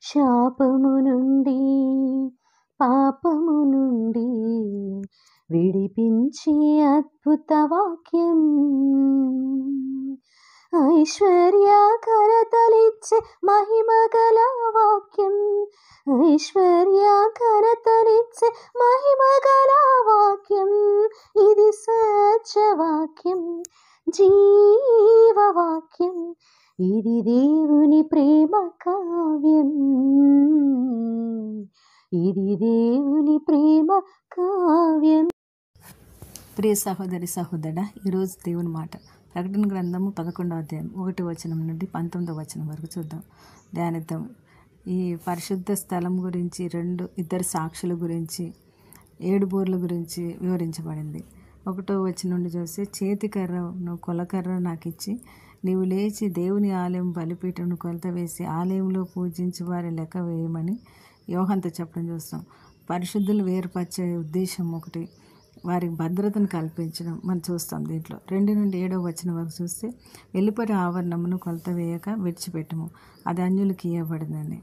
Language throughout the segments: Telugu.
శాపము నుండి పాపము నుండి విడిపించే అద్భుత వాక్యం, ఐశ్వర్యకరతలిచ్చే మహిమగల వాక్యం, ఐశ్వర్యకరతలిచ్చే మహిమగల వాక్యం. ఇది సత్యవాక్యం, జీవవాక్యం, ఇది దేవుని ప్రేమ కావ్యం, ఇది దేవుని ప్రేమ కావ్యం. ప్రియ సహోదరి సహోదరుడా, ఈరోజు దేవుని మాట ప్రకటన గ్రంథము 11వ అధ్యాయం 1వ వచనం నుండి 19వ వచనం వరకు చూద్దాం, ధ్యానిద్దాం. ఈ పరిశుద్ధ స్థలం గురించి, ఇద్దరు సాక్షుల గురించి, 7 బూర్ల గురించి వివరించబడింది. 1వ వచనం నుండి చూస్తే, చేతికర్రను కొలకర్ర నాకు ఇచ్చి నీవు లేచి దేవుని ఆలయం బలిపీఠను కొలత వేసి ఆలయంలో పూజించి వారి లెక్క వేయమని యోహానుతో చెప్పడం చూస్తాం. పరిశుద్ధులు వేరుపరిచే ఉద్దేశం ఒకటి, వారికి భద్రతను కల్పించడం మనం చూస్తాం. దీంట్లో 2 నుండి 7వ వచనం వరకు చూస్తే, వెలుపటి ఆవరణమును కొలత వేయక విడిచిపెట్టము, అది అన్యులకు ఇవ్వబడిందని.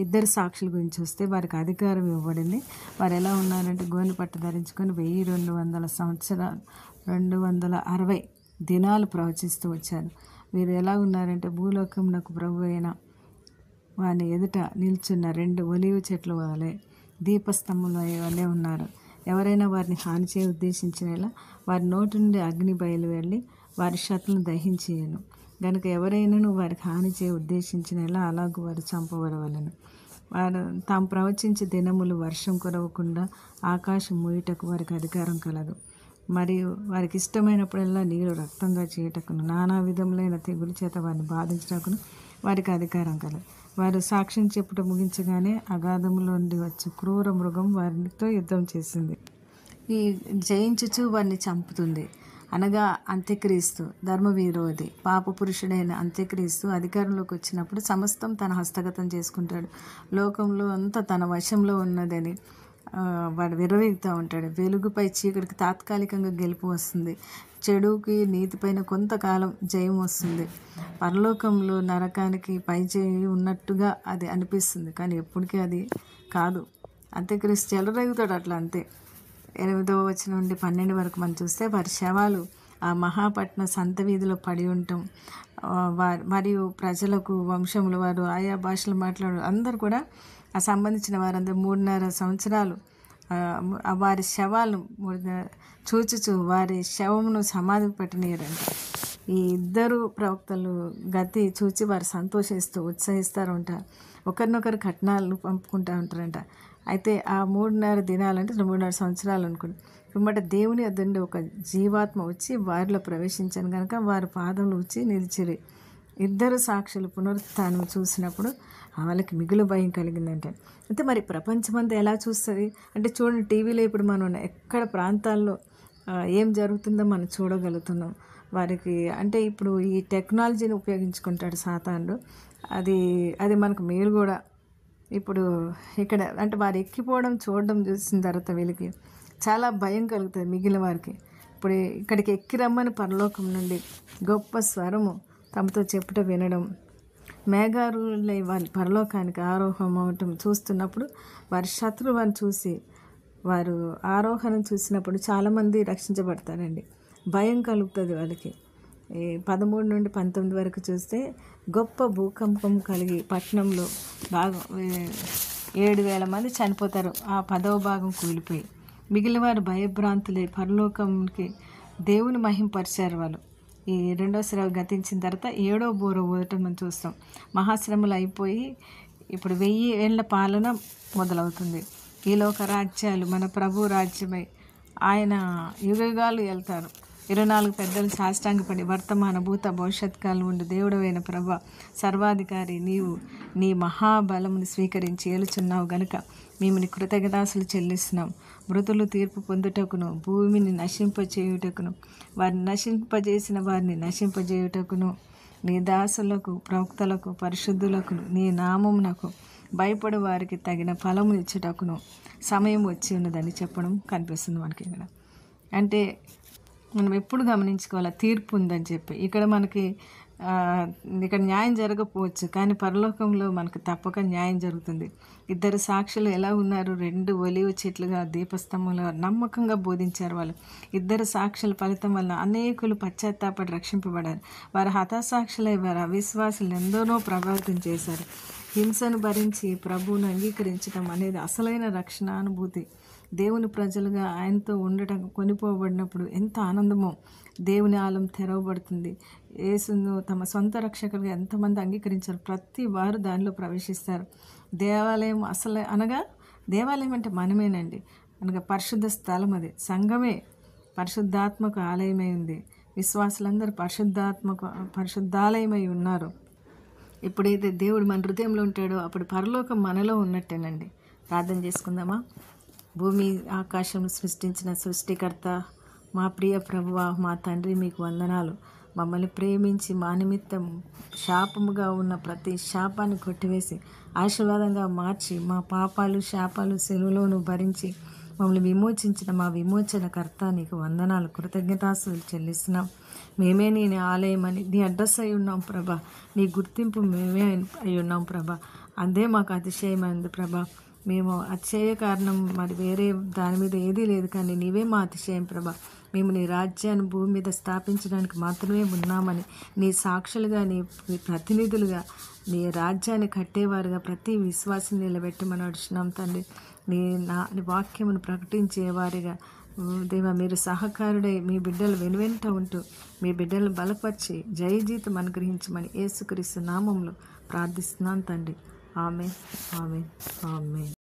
ఇద్దరు సాక్షుల గురించి చూస్తే, వారికి అధికారం ఇవ్వబడింది. వారు ఎలా ఉన్నారంటే, గోనె పట్టు ధరించుకొని 1200 సంవత్సరాలు 260 దినాలు ప్రవచిస్తూ వచ్చారు. వీరు ఎలా ఉన్నారంటే, భూలోకమునకు ప్రభు అయిన వాని ఎదుట నిల్చున్న 2 ఒలీవ చెట్లు వలె, దీపస్తంభముల వలె ఉన్నారు. ఎవరైనా వారిని హాని చేయ ఉద్దేశించినలా వారి నోటి నుండి అగ్ని బయలు వెళ్ళి వారి శత్రులను దహించేయను. కనుక ఎవరైనాను వారికి హాని చేయ ఉద్దేశించినలా అలాగూ వారు చంపబడవలను. వారు తాము ప్రవచించే దినములు వర్షం కురవకుండా ఆకాశం మూయుటకు వారికి అధికారం కలదు. మరియు వారికి ఇష్టమైనప్పుడల్లా నీరు రక్తంగా చేయటకును, నానా విధములైన తెగులు చేత వారిని బాధించటకును వారికి అధికారం కలదు. వారు సాక్ష్యం చెప్పుట ముగించగానే అగాధములో నుండి వచ్చే క్రూర మృగం వారితో యుద్ధం చేసింది. ఈ జయించుచు వారిని చంపుతుంది. అనగా అంత్యక్రీస్తు, ధర్మవిరోధి, పాప పురుషుడైన అంత్యక్రీస్తు అధికారంలోకి వచ్చినప్పుడు సమస్తం తన హస్తగతం చేసుకుంటాడు. లోకంలో అంతా తన వశంలో ఉన్నదని వాడు విర్రవీగుతూ ఉంటాడు. వెలుగుపై చీకటికి తాత్కాలికంగా గెలుపు వస్తుంది. చెడుకి నీతిపైన కొంతకాలం జయం వస్తుంది. పరలోకంలో నరకానికి పై చేయి ఉన్నట్టుగా అది అనిపిస్తుంది, కానీ ఎప్పటికీ అది కాదు. అంత్యక్రీస్తు చెలరేగుతాడు అట్లా అంతే. 8వ వచనం నుండి 12 వరకు మనం చూస్తే, వారి శవాలు ఆ మహాపట్న సంత వీధిలో పడి ఉండటం, మరియు ప్రజలకు, వంశములు, వారు ఆయా భాషలు మాట్లాడు అందరూ కూడా ఆ సంబంధించిన వారందరూ 3.5 సంవత్సరాలు వారి శవాలను చూచుచు వారి శవమును సమాధికి పెట్టనీయరంట. ఈ ఇద్దరు ప్రవక్తలు గతి చూచి వారు సంతోషిస్తూ ఉత్సహిస్తారు ఉంటారు. ఒకరినొకరు కట్నాలు పంపుకుంటూ ఉంటారంట. అయితే ఆ 3.5 దినాలంటే 3.5 సంవత్సరాలు అనుకోండి. పిమ్మట దేవుని వద్ద ఒక జీవాత్మ వచ్చి వారిలో ప్రవేశించాను కనుక వారి పాదములు వచ్చి నిలిచిరి. ఇద్దరు సాక్షులు పునరుత్థానం చూసినప్పుడు వాళ్ళకి మిగులు భయం కలిగిందంటే. అయితే మరి ప్రపంచమంతా ఎలా చూస్తుంది అంటే, చూడండి, టీవీలో ఇప్పుడు మనం ఎక్కడ ప్రాంతాల్లో ఏం జరుగుతుందో మనం చూడగలుగుతున్నాం. వారికి అంటే ఇప్పుడు ఈ టెక్నాలజీని ఉపయోగించుకుంటాడు సాతానుడు. అది మనకు మేలు కూడా. ఇప్పుడు ఇక్కడ అంటే వారు ఎక్కిపోవడం చూడడం చూసిన తర్వాత వీళ్ళకి చాలా భయం కలుగుతుంది మిగిలిన వారికి. ఇప్పుడు ఇక్కడికి ఎక్కి రమ్మని పరలోకం నుండి గొప్ప స్వరము తమతో చెప్పుట వినడం, మేఘారులై వారి పరలోకానికి ఆరోహం అవటం చూస్తున్నప్పుడు వారి శత్రువుని చూసి వారు ఆరోహణం చూసినప్పుడు చాలామంది రక్షించబడతారండి. భయం కలుగుతుంది వాళ్ళకి. 13 నుండి 19 వరకు చూస్తే, గొప్ప భూకంపం కలిగి పట్టణంలో భాగం 7,000 మంది చనిపోతారు. ఆ 10వ భాగం కూలిపోయి మిగిలిన వారు భయభ్రాంతులై పరలోకంకి దేవుని మహింపరిచారు. వాళ్ళు ఈ 2వ శ్రమ గతించిన తర్వాత 7వ బూర ఊదటం మనం చూస్తాం. మహాశ్రమలు అయిపోయి ఇప్పుడు 1000 ఏళ్ల పాలన మొదలవుతుంది. ఈ లోక రాజ్యాలు మన ప్రభు రాజ్యమై ఆయన యుగయుగాలు వెళ్తారు. 24 పెద్దలు సాష్టాంగపడి, వర్తమాన భూత భవిష్యత్ కాలం ఉండి దేవుడవైన ప్రభ సర్వాధికారి, నీవు నీ మహాబలమును స్వీకరించి ఏలుచున్నావు గనుక మేము నీ కృతజ్ఞతాస్తులు చెల్లిస్తున్నాం. మృతులు తీర్పు పొందుటకును, భూమిని నశింపచేయుటకును, వారిని నశింపజేసిన వారిని నశింపజేయుటకును, నీ దాసులకు, ప్రవక్తలకు, పరిశుద్ధులకు, నీ నామమునకు భయపడు వారికి తగిన ఫలము ఇచ్చుటకును సమయం వచ్చి ఉన్నదని చెప్పడం కనిపిస్తుంది మనకి ఇక్కడ. అంటే మనం ఎప్పుడు గమనించుకోవాలి, తీర్పు ఉందని చెప్పి. ఇక్కడ మనకి ఇక్కడ న్యాయం జరగకపోవచ్చు, కానీ పరలోకంలో మనకు తప్పక న్యాయం జరుగుతుంది. ఇద్దరు సాక్షులు ఎలా ఉన్నారు? 2 ఒలీవ చెట్లుగా దీపస్తంభంలో నమ్మకంగా బోధించారు. వాళ్ళు ఇద్దరు సాక్షుల ఫలితం వల్ల అనేకులు పశ్చాత్తాపడి రక్షింపబడారు. వారు హతాసాక్షులై వారు అవిశ్వాసులు ఎందరో ప్రభావితం చేశారు. హింసను భరించి ప్రభువును అంగీకరించడం అనేది అసలైన రక్షణానుభూతి. దేవుని ప్రజలుగా ఆయనతో ఉండటం కొనిపోబడినప్పుడు ఎంత ఆనందమో. దేవుని ఆలయం తెరవబడుతుంది. యేసును తమ సొంత రక్షకులుగా ఎంతమంది అంగీకరించారు? ప్రతి వారు దానిలో ప్రవేశిస్తారు. దేవాలయం దేవాలయం అంటే మనమేనండి. అనగా పరిశుద్ధ స్థలం, అది సంఘమే పరిశుద్ధాత్మకు ఆలయమై ఉంది. విశ్వాసులందరూ పరిశుద్ధాలయమై ఉన్నారు. ఎప్పుడైతే దేవుడు మన హృదయంలో ఉంటాడో అప్పుడు పరలోకం మనలో ఉన్నట్టేనండి. ప్రార్థన చేసుకుందామా? భూమి ఆకాశం సృష్టించిన సృష్టికర్త, మా ప్రియ ప్రభువా, మా తండ్రి, మీకు వందనాలు. మమ్మల్ని ప్రేమించి మా నిమిత్తం శాపముగా ఉన్న ప్రతి శాపాన్ని కొట్టివేసి ఆశీర్వాదంగా మార్చి మా పాపాలు శాపాలు సెలువులోను భరించి మమ్మల్ని విమోచించిన మా విమోచనకర్త, నీకు వందనాలు, కృతజ్ఞతాస్తుతులు చెల్లిస్తున్నాం. మేమే నీ ఆలయమని నీ అడ్రస్ అయి ఉన్నాం ప్రభా. నీ గుర్తింపు మేమే అయి ఉన్నాం ప్రభా. అదే మాకు అతిశయమైంది ప్రభా. మేము అతిశయ కారణం మరి వేరే దాని మీద ఏదీ లేదు, కానీ నీవే మా అతిశయం ప్రభా. మేము నీ రాజ్యాన్ని భూమి మీద స్థాపించడానికి మాత్రమే ఉన్నామని, నీ సాక్షులుగా, నీ ప్రతినిధులుగా, నీ రాజ్యాన్ని కట్టేవారుగా ప్రతి విశ్వాసం నిలబెట్టమని అడుగుతున్నాం తండ్రి. నీ వాక్యమును ప్రకటించేవారిగా దేవా, మీరు సహకారుడై మీ బిడ్డలు వెనువెంట ఉంటూ మీ బిడ్డలను బలపరిచి జయజీతం అనుగ్రహించమని యేసుక్రీస్తు నామములో ప్రార్థిస్తున్నాను తండ్రి. ఆమేన్, ఆమేన్, ఆమేన్.